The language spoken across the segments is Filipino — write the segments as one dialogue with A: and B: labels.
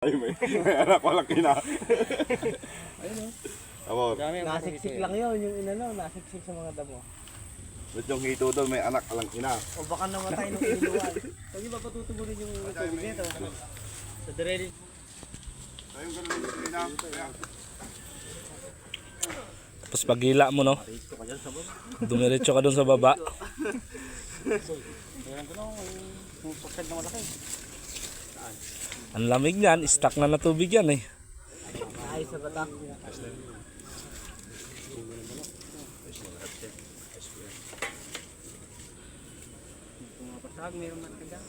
A: Ay, may anak malaki na.
B: Ayun
A: Abo,
B: nasiksik lang yun, yung inano, nasiksik sa mga damo.
A: ba't yung hito doon may anak alang ina?
B: O baka namatay nung inuwan. Pag iba patutubunin yung tubig nito. Sa direli.
A: Ayun ganun yung ina.
C: Tapos pagila mo, no? Dumiretso ka doon sa baba.
B: Meron ko nung suksad na malaki.
C: Ang lamig niyan, stuck na tubig yan eh.
B: Ay, sa batak. Pumapasag, meron man kaga.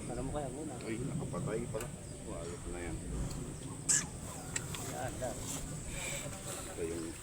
B: Para mo kaya muna.
A: Ay, nakapatay pala. Walot na yan.
B: Yan, yan.
A: Ito yung